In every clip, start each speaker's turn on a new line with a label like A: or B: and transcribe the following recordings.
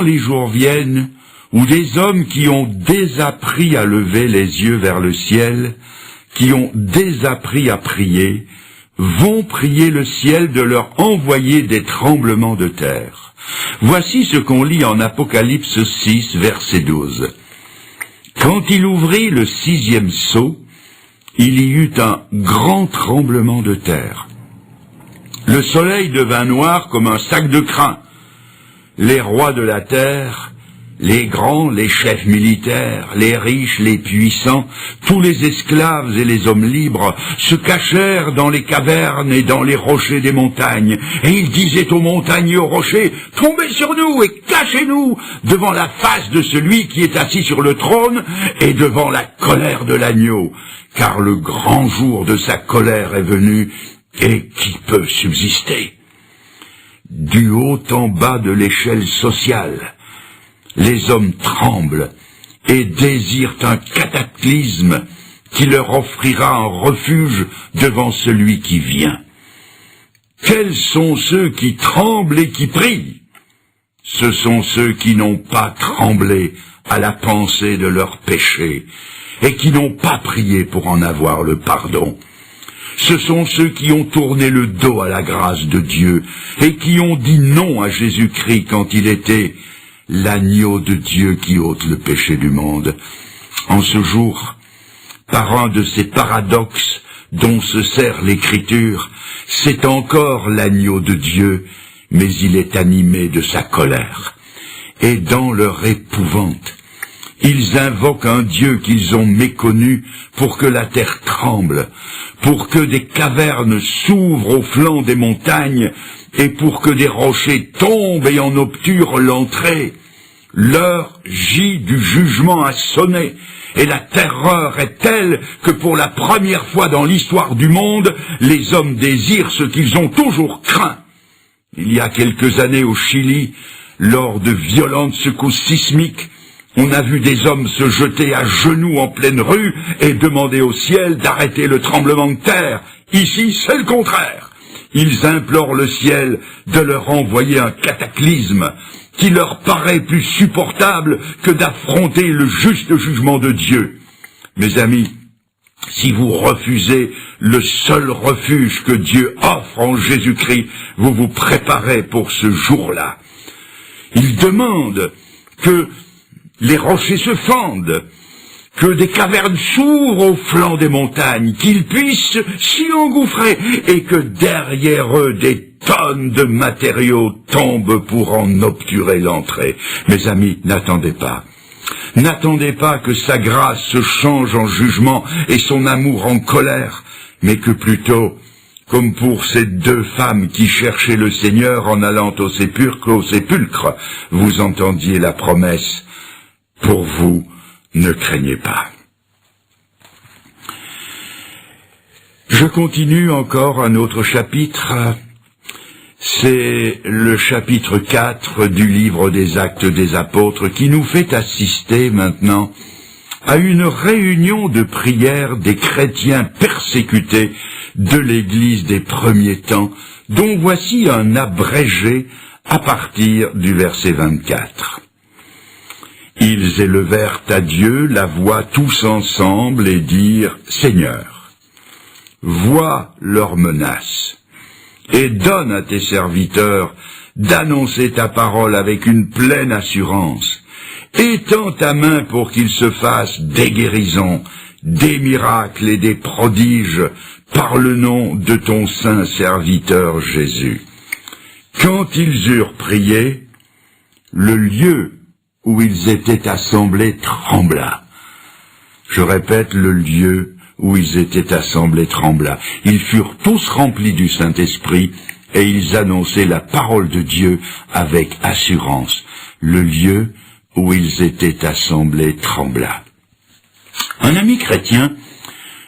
A: les jours viennent où des hommes qui ont désappris à lever les yeux vers le ciel, qui ont désappris à prier, vont prier le ciel de leur envoyer des tremblements de terre. Voici ce qu'on lit en Apocalypse 6, verset 12. Quand il ouvrit le 6e sceau, il y eut un grand tremblement de terre. Le soleil devint noir comme un sac de crin. Les rois de la terre, les grands, les chefs militaires, les riches, les puissants, tous les esclaves et les hommes libres se cachèrent dans les cavernes et dans les rochers des montagnes. Et ils disaient aux montagnes et aux rochers, « Tombez sur nous et cachez-nous devant la face de celui qui est assis sur le trône et devant la colère de l'agneau, car le grand jour de sa colère est venu, et qui peut subsister ?» Du haut en bas de l'échelle sociale, les hommes tremblent et désirent un cataclysme qui leur offrira un refuge devant celui qui vient. Quels sont ceux qui tremblent et qui prient? Ce sont ceux qui n'ont pas tremblé à la pensée de leurs péchés et qui n'ont pas prié pour en avoir le pardon. Ce sont ceux qui ont tourné le dos à la grâce de Dieu et qui ont dit non à Jésus-Christ quand il était l'agneau de Dieu qui ôte le péché du monde. En ce jour, par un de ces paradoxes dont se sert l'Écriture, c'est encore l'agneau de Dieu, mais il est animé de sa colère. Et dans leur épouvante, ils invoquent un Dieu qu'ils ont méconnu pour que la terre tremble, pour que des cavernes s'ouvrent au flanc des montagnes et pour que des rochers tombent et en obturent l'entrée. L'heure J du jugement a sonné et la terreur est telle que pour la première fois dans l'histoire du monde, les hommes désirent ce qu'ils ont toujours craint. Il y a quelques années au Chili, lors de violentes secousses sismiques, on a vu des hommes se jeter à genoux en pleine rue et demander au ciel d'arrêter le tremblement de terre. Ici, c'est le contraire. Ils implorent le ciel de leur envoyer un cataclysme qui leur paraît plus supportable que d'affronter le juste jugement de Dieu. Mes amis, si vous refusez le seul refuge que Dieu offre en Jésus-Christ, vous vous préparez pour ce jour-là. Il demande que les rochers se fendent, que des cavernes s'ouvrent au flanc des montagnes, qu'ils puissent s'y engouffrer, et que derrière eux des tonnes de matériaux tombent pour en obturer l'entrée. Mes amis, n'attendez pas. N'attendez pas que sa grâce se change en jugement et son amour en colère, mais que plutôt, comme pour ces deux femmes qui cherchaient le Seigneur en allant au sépulcre, vous entendiez la promesse. Pour vous, ne craignez pas. Je continue encore un autre chapitre. C'est le chapitre 4 du livre des Actes des Apôtres qui nous fait assister maintenant à une réunion de prière des chrétiens persécutés de l'Église des premiers temps, dont voici un abrégé à partir du verset 24. Ils élevèrent à Dieu la voix tous ensemble et dirent « Seigneur, vois leurs menaces et donne à tes serviteurs d'annoncer ta parole avec une pleine assurance. Étends ta main pour qu'ils se fassent des guérisons, des miracles et des prodiges par le nom de ton saint serviteur Jésus. » Quand ils eurent prié, le lieu où ils étaient assemblés trembla. Je répète, le lieu où ils étaient assemblés trembla. Ils furent tous remplis du Saint-Esprit et ils annonçaient la parole de Dieu avec assurance. Le lieu où ils étaient assemblés trembla. Un ami chrétien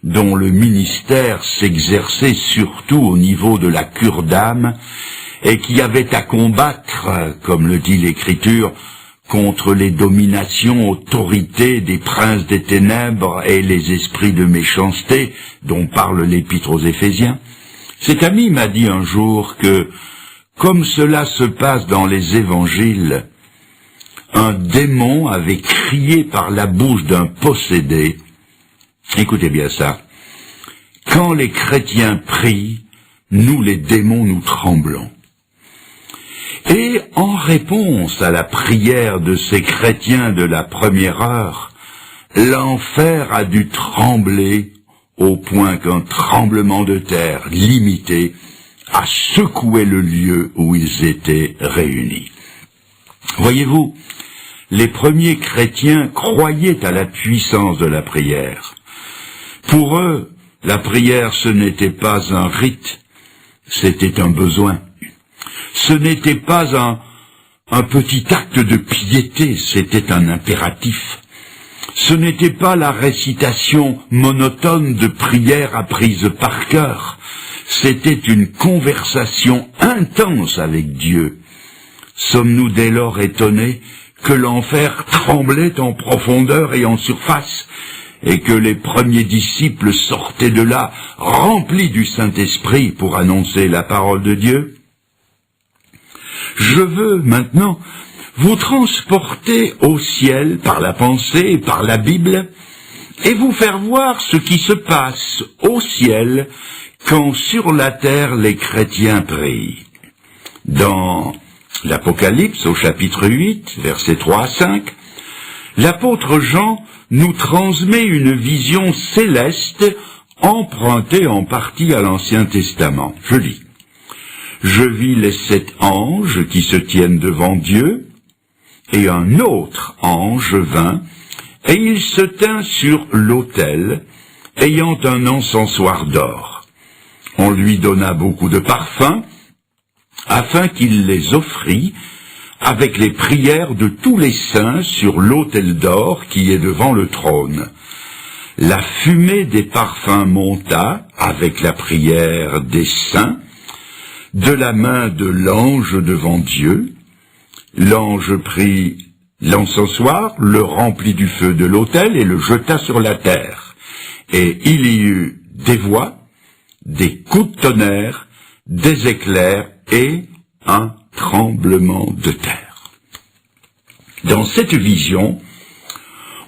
A: dont le ministère s'exerçait surtout au niveau de la cure d'âme et qui avait à combattre, comme le dit l'Écriture, contre les dominations, autorités des princes des ténèbres et les esprits de méchanceté dont parle l'Épître aux Éphésiens. Cet ami m'a dit un jour que, comme cela se passe dans les évangiles, un démon avait crié par la bouche d'un possédé. Écoutez bien ça. Quand les chrétiens prient, nous les démons, nous tremblons. Et en réponse à la prière de ces chrétiens de la première heure, l'enfer a dû trembler au point qu'un tremblement de terre limité a secoué le lieu où ils étaient réunis. Voyez-vous, les premiers chrétiens croyaient à la puissance de la prière. Pour eux, la prière, ce n'était pas un rite, c'était un besoin. Ce n'était pas un petit acte de piété, c'était un impératif. Ce n'était pas la récitation monotone de prières apprises par cœur, c'était une conversation intense avec Dieu. Sommes-nous dès lors étonnés que l'enfer tremblait en profondeur et en surface, et que les premiers disciples sortaient de là remplis du Saint-Esprit pour annoncer la parole de Dieu? Je veux maintenant vous transporter au ciel par la pensée et par la Bible et vous faire voir ce qui se passe au ciel quand sur la terre les chrétiens prient. Dans l'Apocalypse au chapitre 8, versets 3 à 5, l'apôtre Jean nous transmet une vision céleste empruntée en partie à l'Ancien Testament. Je lis. Je vis les 7 anges qui se tiennent devant Dieu, et un autre ange vint, et il se tint sur l'autel, ayant un encensoir d'or. On lui donna beaucoup de parfums, afin qu'il les offrît avec les prières de tous les saints sur l'autel d'or qui est devant le trône. La fumée des parfums monta, avec la prière des saints, de la main de l'ange devant Dieu. L'ange prit l'encensoir, le remplit du feu de l'autel et le jeta sur la terre. Et il y eut des voix, des coups de tonnerre, des éclairs et un tremblement de terre. Dans cette vision,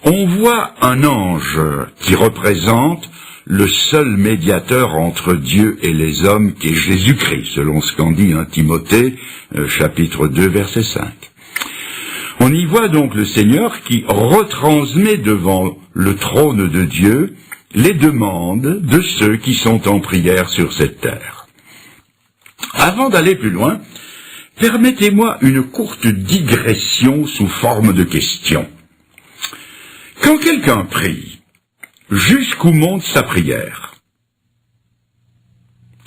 A: on voit un ange qui représente le seul médiateur entre Dieu et les hommes qui est Jésus-Christ, selon ce qu'en dit Timothée, chapitre 2, verset 5. On y voit donc le Seigneur qui retransmet devant le trône de Dieu les demandes de ceux qui sont en prière sur cette terre. Avant d'aller plus loin, permettez-moi une courte digression sous forme de question. Quand quelqu'un prie, jusqu'où monte sa prière?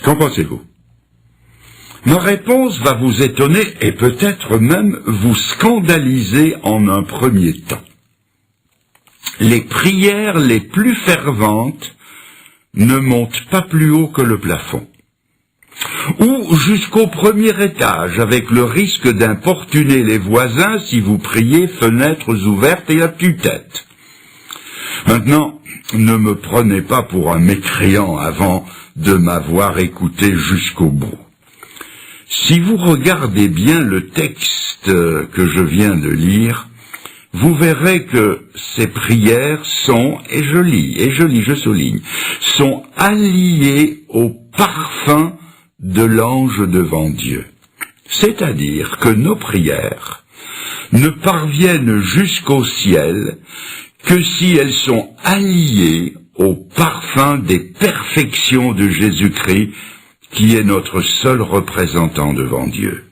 A: Qu'en pensez-vous? Ma réponse va vous étonner et peut-être même vous scandaliser en un premier temps. Les prières les plus ferventes ne montent pas plus haut que le plafond, ou jusqu'au premier étage, avec le risque d'importuner les voisins si vous priez fenêtres ouvertes et à tue-tête. Maintenant, ne me prenez pas pour un mécréant avant de m'avoir écouté jusqu'au bout. Si vous regardez bien le texte que je viens de lire, vous verrez que ces prières sont, et je souligne, sont alliées au parfum de l'ange devant Dieu. C'est-à-dire que nos prières ne parviennent jusqu'au ciel que si elles sont alliées au parfum des perfections de Jésus-Christ, qui est notre seul représentant devant Dieu.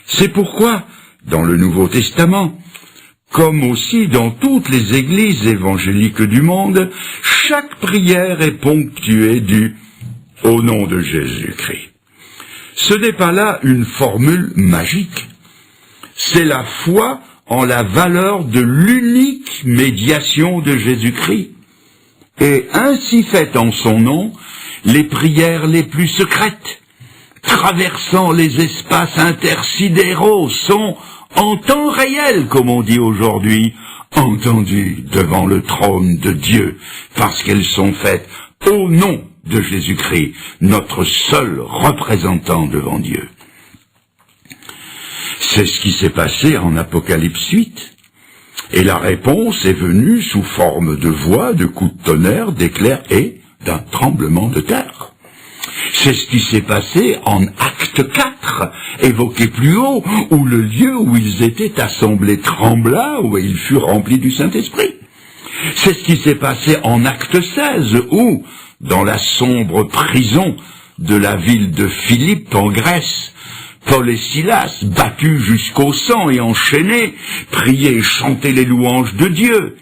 A: C'est pourquoi, dans le Nouveau Testament, comme aussi dans toutes les églises évangéliques du monde, chaque prière est ponctuée du « au nom de Jésus-Christ ». Ce n'est pas là une formule magique, c'est la foi en la valeur de l'unique médiation de Jésus-Christ. Et ainsi fait en son nom, les prières les plus secrètes, traversant les espaces intersidéraux, sont en temps réel, comme on dit aujourd'hui, entendues devant le trône de Dieu, parce qu'elles sont faites au nom de Jésus-Christ, notre seul représentant devant Dieu. C'est ce qui s'est passé en Apocalypse 8, Et la réponse est venue sous forme de voix, de coups de tonnerre, d'éclairs et d'un tremblement de terre. C'est ce qui s'est passé en Acte 4, évoqué plus haut, où le lieu où ils étaient assemblés trembla, où ils furent remplis du Saint-Esprit. C'est ce qui s'est passé en Acte 16, où, dans la sombre prison de la ville de Philippe en Grèce, Paul et Silas, battus jusqu'au sang et enchaînés, priaient et chantaient les louanges de Dieu.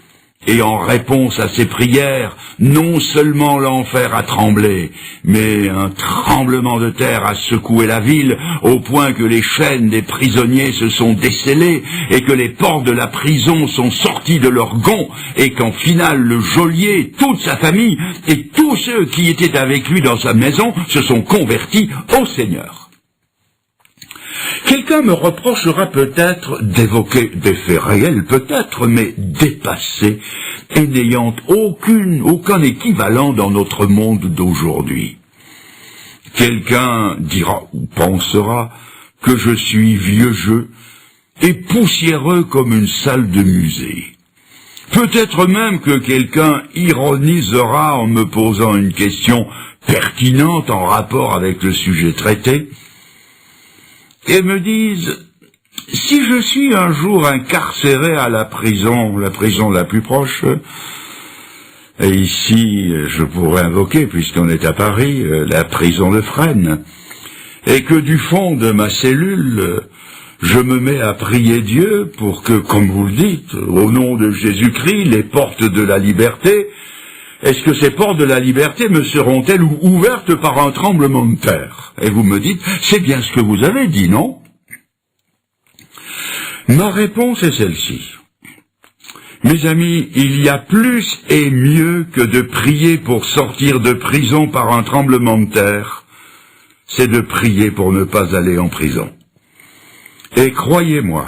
A: Et en réponse à ces prières, non seulement l'enfer a tremblé, mais un tremblement de terre a secoué la ville, au point que les chaînes des prisonniers se sont descellées, et que les portes de la prison sont sorties de leurs gonds, et qu'en finale le geôlier, toute sa famille, et tous ceux qui étaient avec lui dans sa maison se sont convertis au Seigneur. Quelqu'un me reprochera peut-être d'évoquer des faits réels, peut-être, mais dépassés et n'ayant aucun équivalent dans notre monde d'aujourd'hui. Quelqu'un dira ou pensera que je suis vieux jeu et poussiéreux comme une salle de musée. Peut-être même que quelqu'un ironisera en me posant une question pertinente en rapport avec le sujet traité, et me disent, si je suis un jour incarcéré à la prison la plus proche, et ici je pourrais invoquer, puisqu'on est à Paris, la prison de Fresnes, et que du fond de ma cellule, je me mets à prier Dieu pour que, comme vous le dites, au nom de Jésus-Christ, les portes de la liberté, est-ce que ces portes de la liberté me seront-elles ouvertes par un tremblement de terre? Et vous me dites, c'est bien ce que vous avez dit, non? Ma réponse est celle-ci. Mes amis, il y a plus et mieux que de prier pour sortir de prison par un tremblement de terre. C'est de prier pour ne pas aller en prison. Et croyez-moi,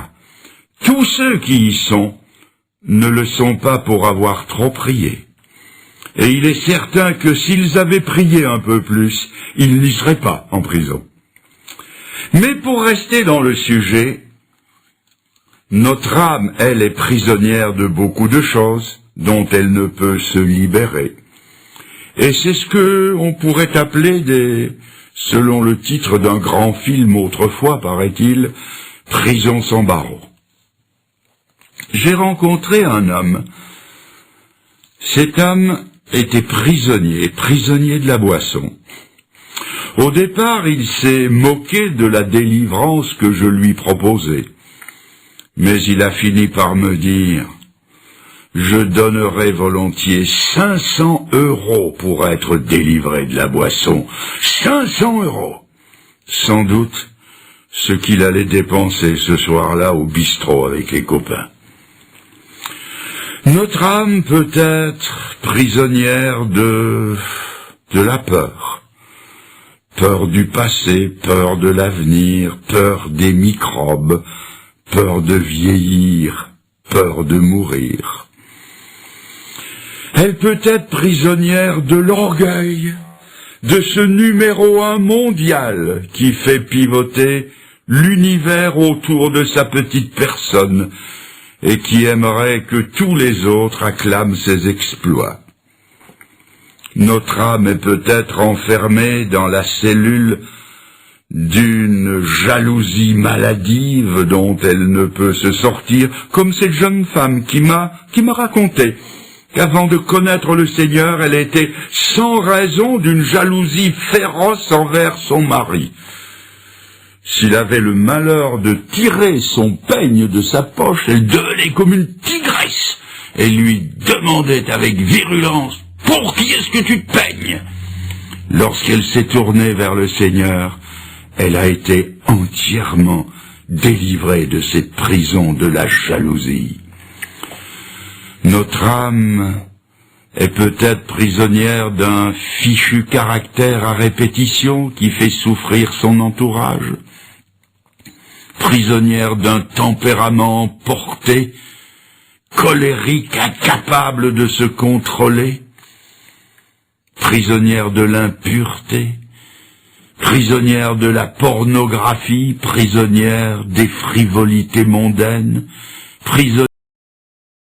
A: tous ceux qui y sont ne le sont pas pour avoir trop prié. Et il est certain que s'ils avaient prié un peu plus, ils n'y seraient pas en prison. Mais pour rester dans le sujet, notre âme, elle, est prisonnière de beaucoup de choses dont elle ne peut se libérer. Et c'est ce que on pourrait appeler selon le titre d'un grand film autrefois, paraît-il, Prison sans barreaux. J'ai rencontré un homme. Cet homme était prisonnier de la boisson. Au départ, il s'est moqué de la délivrance que je lui proposais. Mais il a fini par me dire, je donnerais volontiers 500 € pour être délivré de la boisson. 500 €! Sans doute ce qu'il allait dépenser ce soir-là au bistrot avec les copains. Notre âme peut être prisonnière de la peur. Peur du passé, peur de l'avenir, peur des microbes, peur de vieillir, peur de mourir. Elle peut être prisonnière de l'orgueil, de ce numéro 1 mondial qui fait pivoter l'univers autour de sa petite personne, et qui aimerait que tous les autres acclament ses exploits. Notre âme est peut-être enfermée dans la cellule d'une jalousie maladive dont elle ne peut se sortir, comme cette jeune femme qui m'a raconté qu'avant de connaître le Seigneur, elle était sans raison d'une jalousie féroce envers son mari. S'il avait le malheur de tirer son peigne de sa poche, elle devenait comme une tigresse et lui demandait avec virulence « Pour qui est-ce que tu te peignes ?» Lorsqu'elle s'est tournée vers le Seigneur, elle a été entièrement délivrée de cette prison de la jalousie. Notre âme est peut-être prisonnière d'un fichu caractère à répétition qui fait souffrir son entourage, prisonnière d'un tempérament porté, colérique, incapable de se contrôler, prisonnière de l'impureté, prisonnière de la pornographie, prisonnière des frivolités mondaines, prisonnière